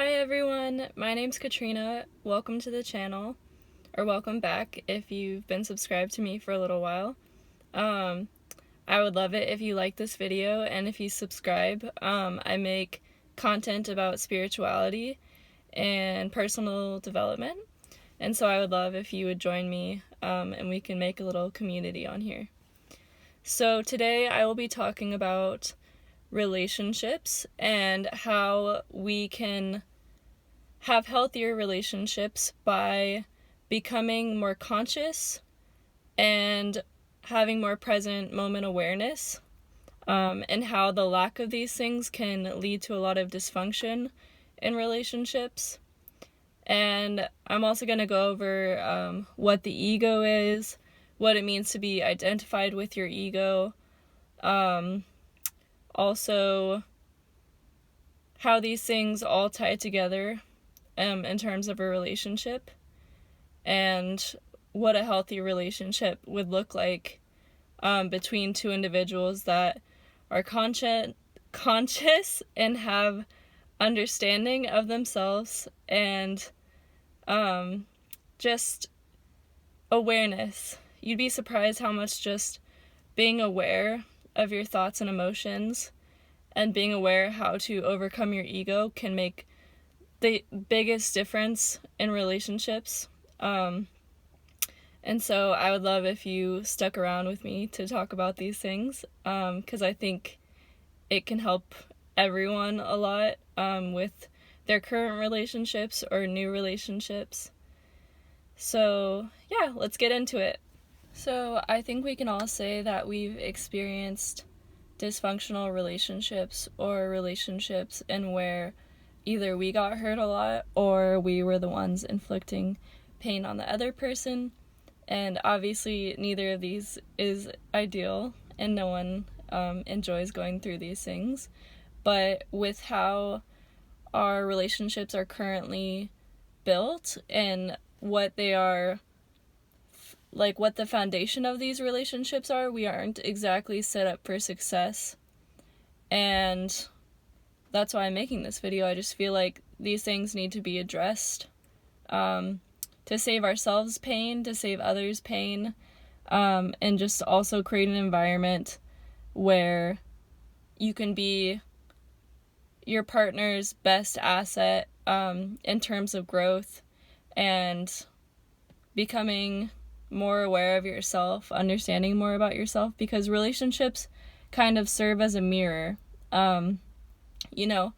Hi everyone, my name's Katrina. Welcome to the channel, or welcome back if you've been subscribed to me for a little while. I would love it if you like this video and if you subscribe. I make content about spirituality and personal development, and so I would love if you would join me and we can make a little community on here. So today I will be talking about relationships and how we can have healthier relationships by becoming more conscious and having more present moment awareness, and how the lack of these things can lead to a lot of dysfunction in relationships. And I'm also going to go over what the ego is, what it means to be identified with your ego, also how these things all tie together in terms of a relationship, and what a healthy relationship would look like between two individuals that are conscious and have understanding of themselves and just awareness. You'd be surprised how much just being aware of your thoughts and emotions and being aware how to overcome your ego can make the biggest difference in relationships. And so I would love if you stuck around with me to talk about these things, because I think it can help everyone a lot with their current relationships or new relationships. So yeah, let's get into it. So I think we can all say that we've experienced dysfunctional relationships or relationships in where either we got hurt a lot or we were the ones inflicting pain on the other person. And obviously neither of these is ideal and no one enjoys going through these things. But with how our relationships are currently built and what they are, like what the foundation of these relationships are, we aren't exactly set up for success. And that's why I'm making this video. I just feel like these things need to be addressed to save ourselves pain, to save others pain, and just also create an environment where you can be your partner's best asset in terms of growth and becoming more aware of yourself, understanding more about yourself, because relationships kind of serve as a mirror. You know,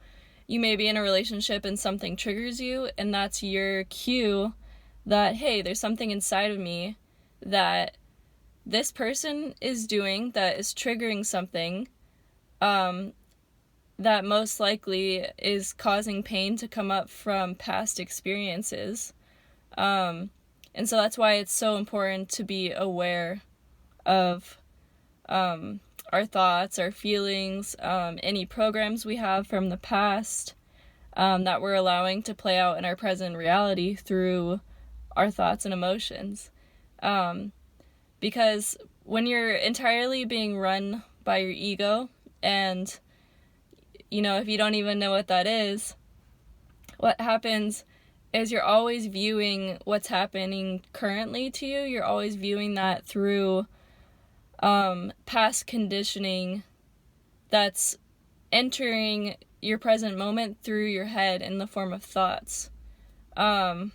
you may be in a relationship and something triggers you, and that's your cue that, hey, there's something inside of me that this person is doing that is triggering something that most likely is causing pain to come up from past experiences. And so that's why it's so important to be aware of our thoughts, our feelings, any programs we have from the past that we're allowing to play out in our present reality through our thoughts and emotions. Because when you're entirely being run by your ego, and, you know, if you don't even know what that is, what happens is you're always viewing what's happening currently to you. You're always viewing that through past conditioning that's entering your present moment through your head in the form of thoughts. And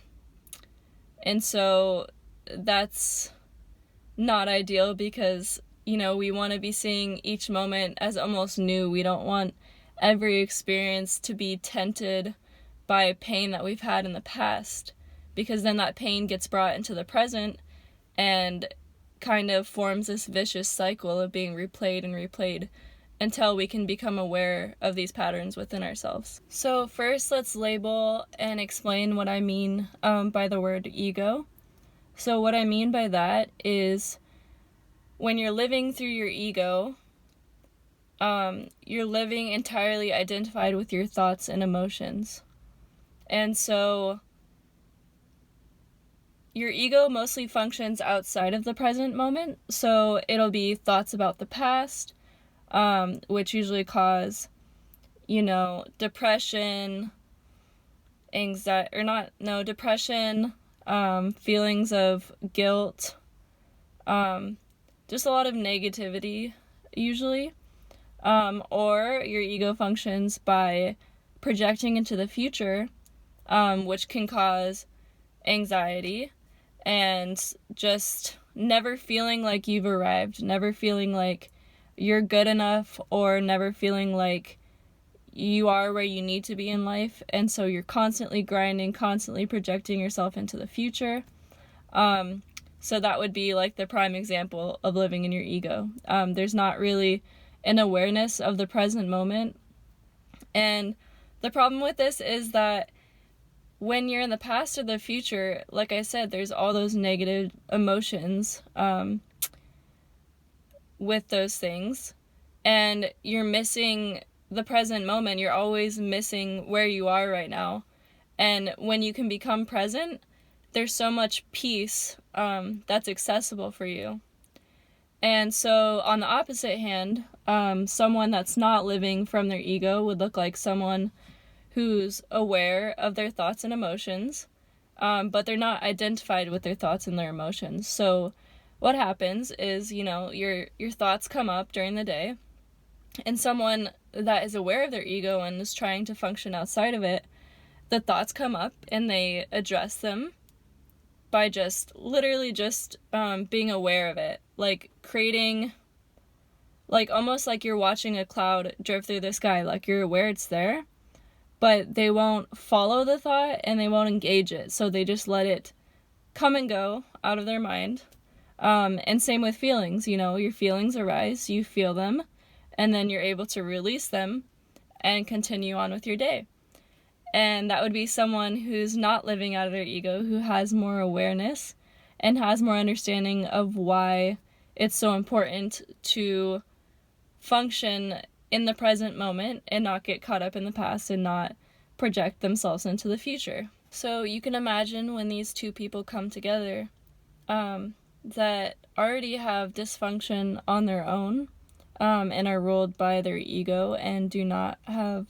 so that's not ideal because, you know, we want to be seeing each moment as almost new. We don't want every experience to be tainted by pain that we've had in the past, because then that pain gets brought into the present and kind of forms this vicious cycle of being replayed and replayed until we can become aware of these patterns within ourselves. So first, let's label and explain what I mean by the word ego. So what I mean by that is when you're living through your ego, you're living entirely identified with your thoughts and emotions. And so your ego mostly functions outside of the present moment. So it'll be thoughts about the past, which usually cause, you know, depression, anxiety, or not, no, depression, feelings of guilt, just a lot of negativity usually. Or your ego functions by projecting into the future, which can cause anxiety and just never feeling like you've arrived, never feeling like you're good enough, or never feeling like you are where you need to be in life. And so you're constantly grinding, constantly projecting yourself into the future. So that would be like the prime example of living in your ego. There's not really an awareness of the present moment. And the problem with this is that when you're in the past or the future, like I said, there's all those negative emotions with those things, and you're missing the present moment. You're always missing where you are right now. And when you can become present, there's so much peace that's accessible for you. And so on the opposite hand, someone that's not living from their ego would look like someone who's aware of their thoughts and emotions, but they're not identified with their thoughts and their emotions. So what happens is, your thoughts come up during the day, and someone that is aware of their ego and is trying to function outside of it, the thoughts come up and they address them by just literally just being aware of it, like creating, like almost like you're watching a cloud drift through the sky, like you're aware it's there, but they won't follow the thought and they won't engage it. So they just let it come and go out of their mind. And same with feelings, your feelings arise, you feel them, and then you're able to release them and continue on with your day. And that would be someone who's not living out of their ego, who has more awareness and has more understanding of why it's so important to function in the present moment and not get caught up in the past and not project themselves into the future. So you can imagine when these two people come together that already have dysfunction on their own and are ruled by their ego and do not have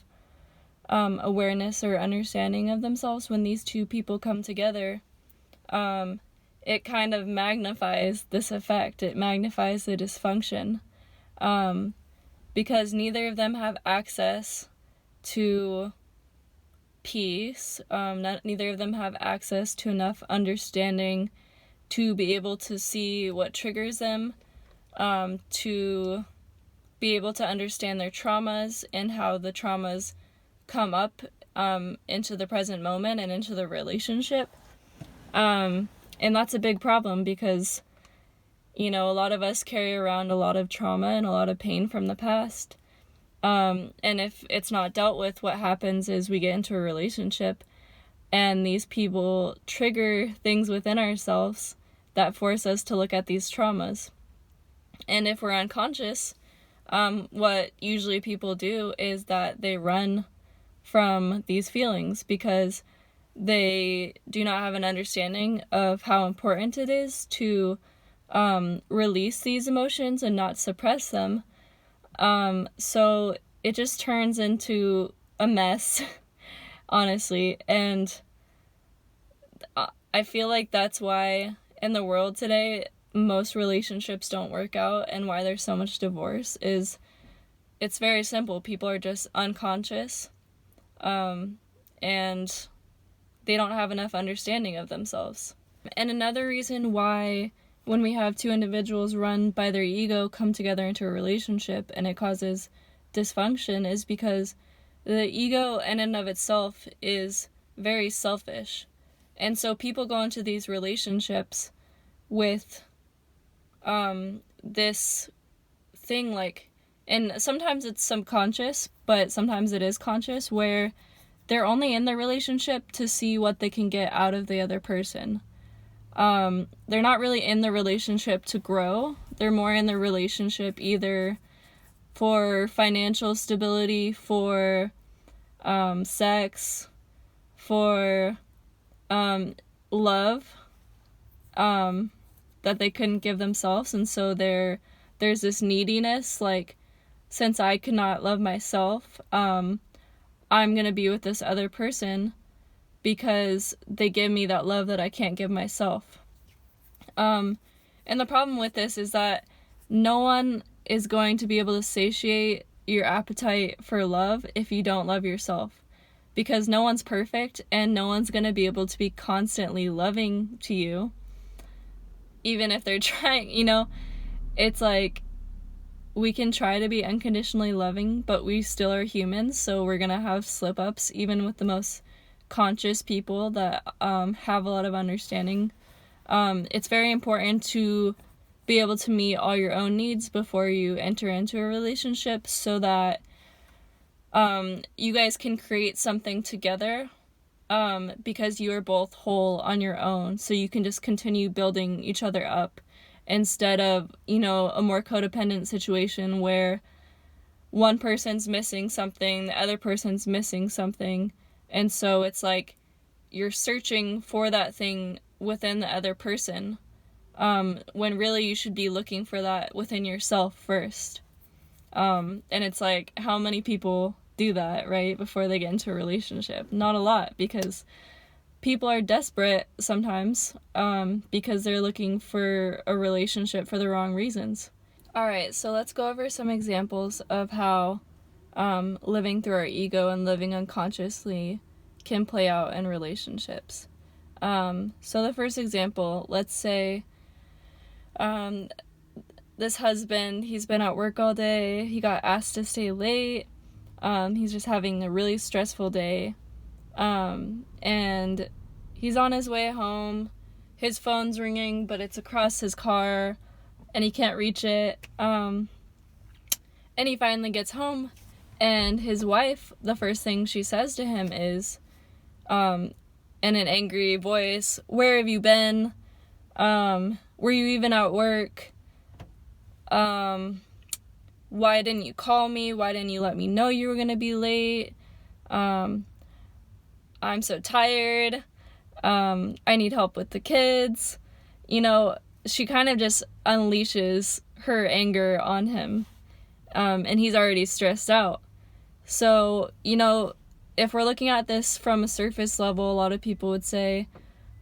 awareness or understanding of themselves. When these two people come together, it kind of magnifies this effect. It magnifies the dysfunction because neither of them have access to peace. Neither of them have access to enough understanding to be able to see what triggers them, to be able to understand their traumas and how the traumas come up into the present moment and into the relationship. And that's a big problem because, a lot of us carry around a lot of trauma and a lot of pain from the past. And if it's not dealt with, what happens is we get into a relationship and these people trigger things within ourselves that force us to look at these traumas. And if we're unconscious, what usually people do is that they run from these feelings because they do not have an understanding of how important it is to release these emotions and not suppress them. So it just turns into a mess, honestly. And I feel like that's why in the world today, most relationships don't work out, and why there's so much divorce is it's very simple. People are just unconscious, and they don't have enough understanding of themselves. And another reason why when we have two individuals run by their ego come together into a relationship and it causes dysfunction is because the ego in and of itself is very selfish. And so people go into these relationships with this thing like, and sometimes it's subconscious, but sometimes it is conscious, where they're only in the relationship to see what they can get out of the other person. They're not really in the relationship to grow. They're more in the relationship either for financial stability, for sex, for love that they couldn't give themselves. And so there's this neediness, like, since I could not love myself, I'm going to be with this other person because they give me that love that I can't give myself. And the problem with this is that no one is going to be able to satiate your appetite for love if you don't love yourself, because no one's perfect and no one's going to be able to be constantly loving to you, even if they're trying. It's like, we can try to be unconditionally loving, but we still are humans, so we're going to have slip-ups, even with the most conscious people that have a lot of understanding. It's very important to be able to meet all your own needs before you enter into a relationship, so that you guys can create something together, because you are both whole on your own, so you can just continue building each other up, instead of, a more codependent situation where one person's missing something, the other person's missing something, and so it's like you're searching for that thing within the other person, when really you should be looking for that within yourself first. And it's like, how many people do that, right, before they get into a relationship? Not a lot, because people are desperate sometimes, because they're looking for a relationship for the wrong reasons. Alright, so let's go over some examples of how living through our ego and living unconsciously can play out in relationships. So the first example, let's say this husband, he's been at work all day, he got asked to stay late, he's just having a really stressful day, and he's on his way home, his phone's ringing, but it's across his car, and he can't reach it, and he finally gets home, and his wife, the first thing she says to him is, in an angry voice, "Where have you been? Were you even at work? Why didn't you call me? Why didn't you let me know you were gonna be late? I'm so tired. I need help with the kids." She kind of just unleashes her anger on him, and he's already stressed out. So, if we're looking at this from a surface level, a lot of people would say,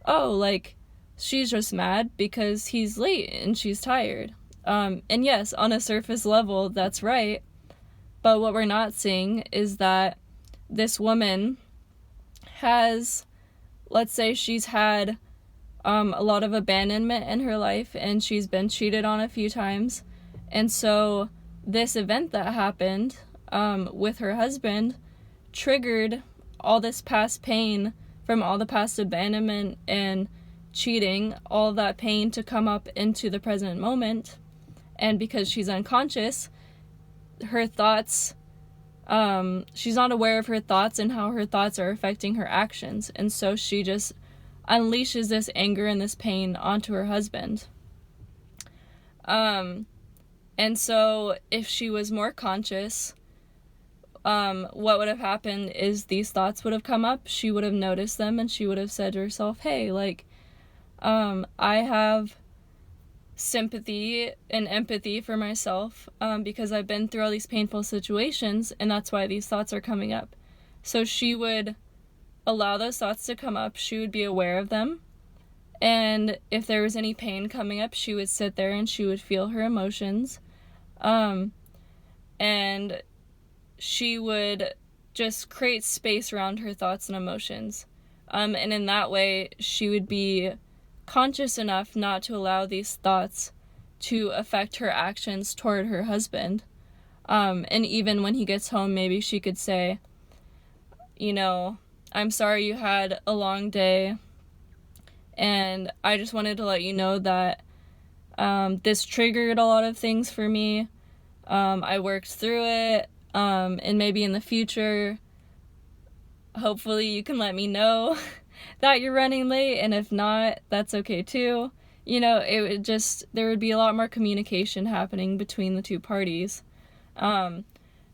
oh, like, she's just mad because he's late and she's tired. And yes, on a surface level, that's right. But what we're not seeing is that this woman has, let's say she's had a lot of abandonment in her life, and she's been cheated on a few times. And so this event that happened with her husband triggered all this past pain from all the past abandonment and cheating, all that pain to come up into the present moment. And because she's unconscious, her thoughts, she's not aware of her thoughts and how her thoughts are affecting her actions. And so she just unleashes this anger and this pain onto her husband. And so if she was more conscious, what would have happened is these thoughts would have come up, she would have noticed them, and she would have said to herself, hey, like, I have sympathy and empathy for myself, because I've been through all these painful situations, and that's why these thoughts are coming up. So she would allow those thoughts to come up, she would be aware of them, and if there was any pain coming up, she would sit there and she would feel her emotions, and she would just create space around her thoughts and emotions. And in that way, she would be conscious enough not to allow these thoughts to affect her actions toward her husband. And even when he gets home, maybe she could say, I'm sorry you had a long day, and I just wanted to let you know that this triggered a lot of things for me. I worked through it. And maybe in the future, hopefully you can let me know that you're running late, and if not, that's okay too. There would be a lot more communication happening between the two parties. And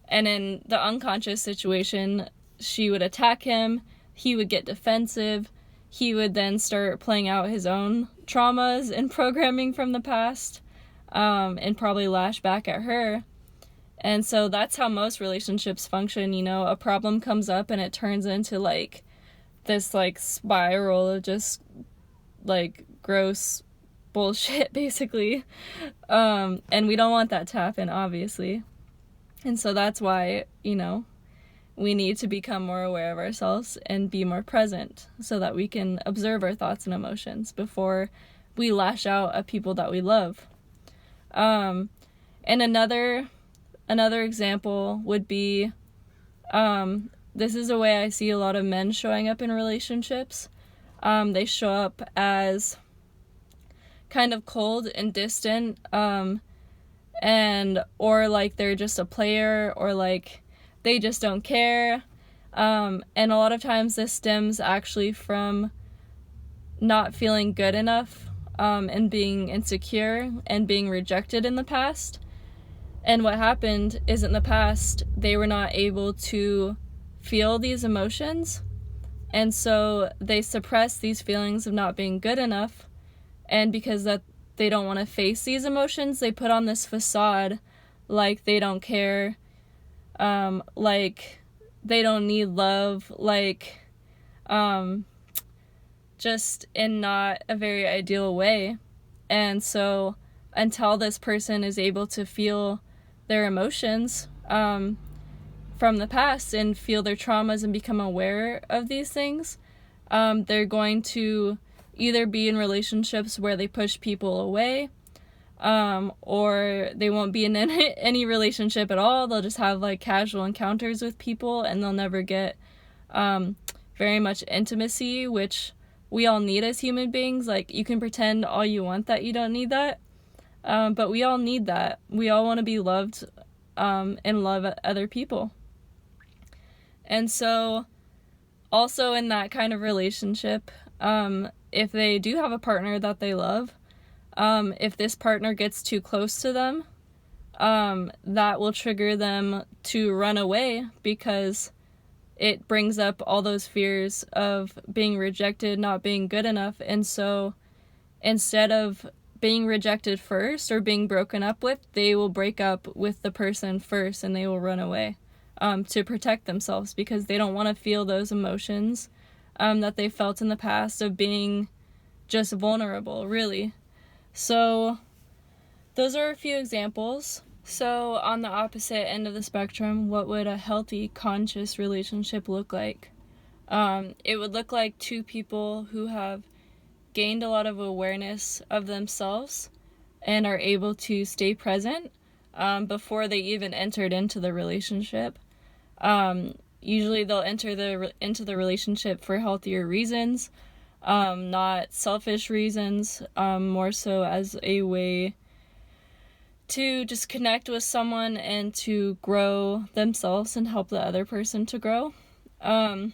in the unconscious situation, she would attack him, he would get defensive, he would then start playing out his own traumas and programming from the past, and probably lash back at her. And so that's how most relationships function. A problem comes up and it turns into like this like spiral of just like gross bullshit basically. And we don't want that to happen, obviously. And so that's why, we need to become more aware of ourselves and be more present so that we can observe our thoughts and emotions before we lash out at people that we love. And another example would be, this is a way I see a lot of men showing up in relationships. They show up as kind of cold and distant, or like they're just a player, or like they just don't care. And a lot of times this stems actually from not feeling good enough, and being insecure and being rejected in the past. And what happened is, in the past, they were not able to feel these emotions. And so they suppress these feelings of not being good enough. And because that they don't want to face these emotions, they put on this facade like they don't care, like they don't need love, like just in not a very ideal way. And so until this person is able to feel their emotions from the past and feel their traumas and become aware of these things, they're going to either be in relationships where they push people away, or they won't be in any relationship at all. They'll just have like casual encounters with people, and they'll never get very much intimacy, which we all need as human beings. Like, you can pretend all you want that you don't need that, but we all need that. We all want to be loved, and love other people. And so also in that kind of relationship, if they do have a partner that they love, if this partner gets too close to them, that will trigger them to run away, because it brings up all those fears of being rejected, not being good enough. And so instead of being rejected first or being broken up with, they will break up with the person first, and they will run away to protect themselves, because they don't want to feel those emotions that they felt in the past of being just vulnerable, really. So those are a few examples. So on the opposite end of the spectrum, what would a healthy, conscious relationship look like? It would look like two people who have gained a lot of awareness of themselves and are able to stay present before they even entered into the relationship. Usually they'll enter into the relationship for healthier reasons, not selfish reasons, more so as a way to just connect with someone and to grow themselves and help the other person to grow. And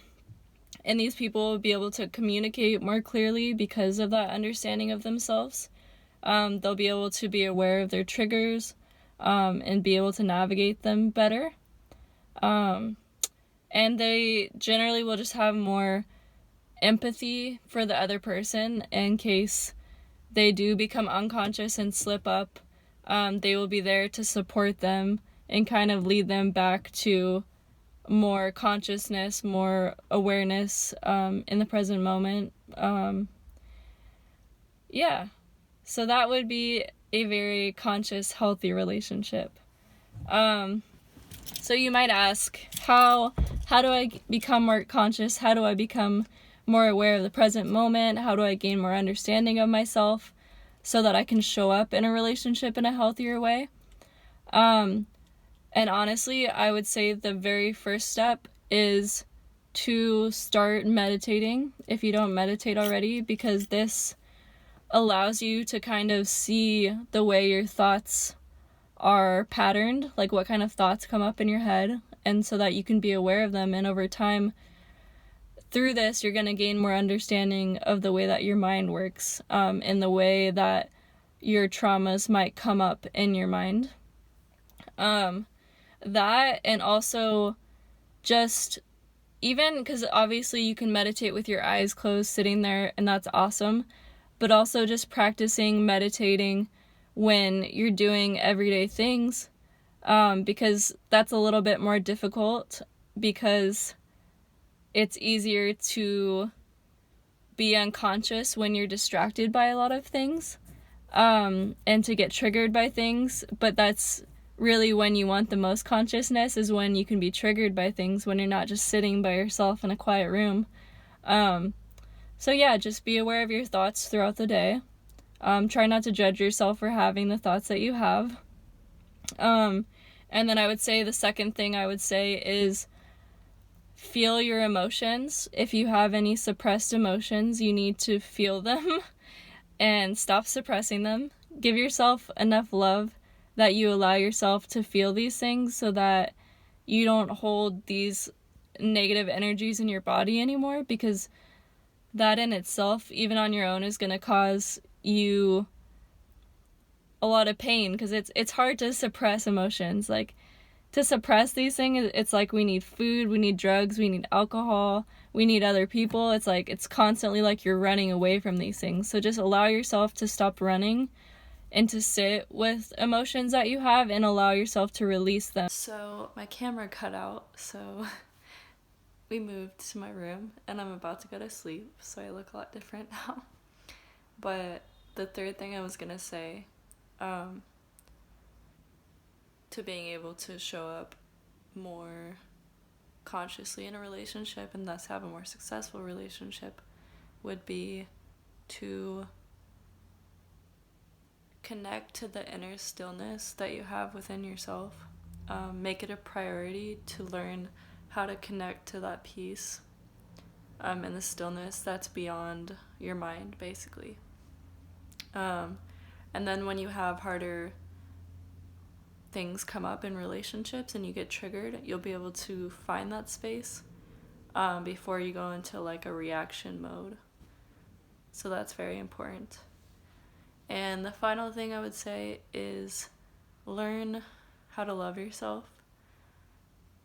these people will be able to communicate more clearly because of that understanding of themselves. They'll be able to be aware of their triggers, and be able to navigate them better. And they generally will just have more empathy for the other person in case they do become unconscious and slip up. They will be there to support them and kind of lead them back to more consciousness, more awareness in the present moment. So that would be a very conscious, healthy relationship. So you might ask, how do I become more conscious? How do I become more aware of the present moment? How do I gain more understanding of myself so that I can show up in a relationship in a healthier way? And honestly, I would say the very first step is to start meditating if you don't meditate already, because this allows you to kind of see the way your thoughts are patterned, like what kind of thoughts come up in your head, and so that you can be aware of them. And over time, through this, you're going to gain more understanding of the way that your mind works, and the way that your traumas might come up in your mind. That, and also just even, because obviously you can meditate with your eyes closed, sitting there, and that's awesome, but also just practicing meditating when you're doing everyday things, because that's a little bit more difficult, because it's easier to be unconscious when you're distracted by a lot of things, and to get triggered by things. But that's really when you want the most consciousness, is when you can be triggered by things, when you're not just sitting by yourself in a quiet room. So yeah, just be aware of your thoughts throughout the day. Try not to judge yourself for having the thoughts that you have. And then I would say the second thing I would say is feel your emotions. If you have any suppressed emotions, you need to feel them and stop suppressing them. Give yourself enough love that you allow yourself to feel these things, so that you don't hold these negative energies in your body anymore, because that in itself, even on your own, is going to cause you a lot of pain, because it's hard to suppress emotions. Like, to suppress these things, it's like we need food, we need drugs, we need alcohol, we need other people. It's like it's constantly like you're running away from these things. So just allow yourself to stop running and to sit with emotions that you have and allow yourself to release them. So my camera cut out, so we moved to my room and I'm about to go to sleep, so I look a lot different now. But the third thing I was gonna say, to being able to show up more consciously in a relationship and thus have a more successful relationship, would be to connect to the inner stillness that you have within yourself. Make it a priority to learn how to connect to that peace, and the stillness that's beyond your mind, basically. And then when you have harder things come up in relationships and you get triggered, you'll be able to find that space before you go into like a reaction mode. So that's very important. And the final thing I would say is learn how to love yourself.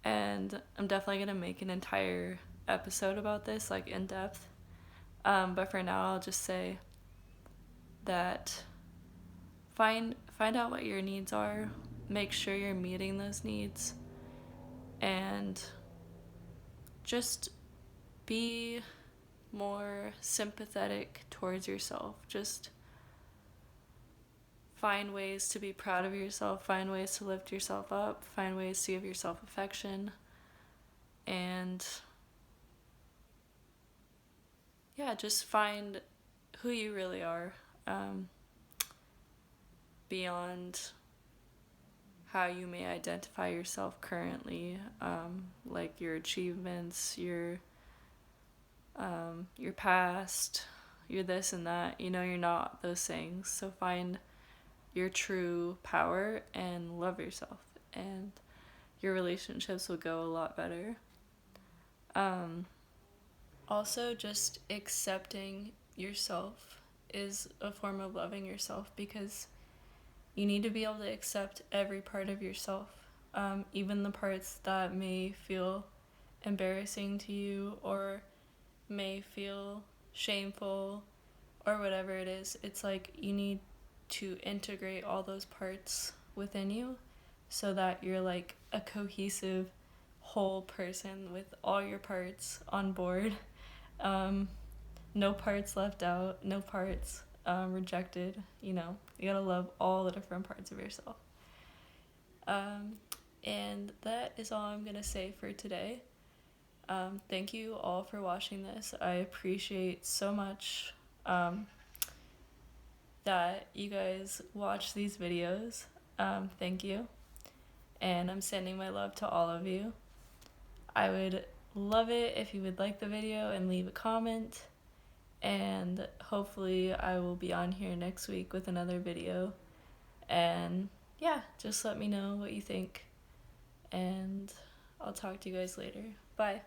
And I'm definitely going to make an entire episode about this, like in depth. But for now, I'll just say that find out what your needs are, make sure you're meeting those needs, and just be more sympathetic towards yourself. Just find ways to be proud of yourself, find ways to lift yourself up, find ways to give yourself affection, and yeah, just find who you really are, beyond how you may identify yourself currently, like your achievements, your past, your this and that. You know, you're not those things. So find your true power and love yourself, and your relationships will go a lot better. Also, just accepting yourself is a form of loving yourself, because you need to be able to accept every part of yourself, even the parts that may feel embarrassing to you or may feel shameful or whatever it is. It's like you need to integrate all those parts within you so that you're like a cohesive whole person with all your parts on board. No parts left out, no parts rejected. You know, you gotta love all the different parts of yourself. And that is all I'm gonna say for today. Thank you all for watching this. I appreciate so much that you guys watch these videos. Thank you. And I'm sending my love to all of you. I would love it if you would like the video and leave a comment. And hopefully I will be on here next week with another video. And yeah, just let me know what you think. And I'll talk to you guys later. Bye.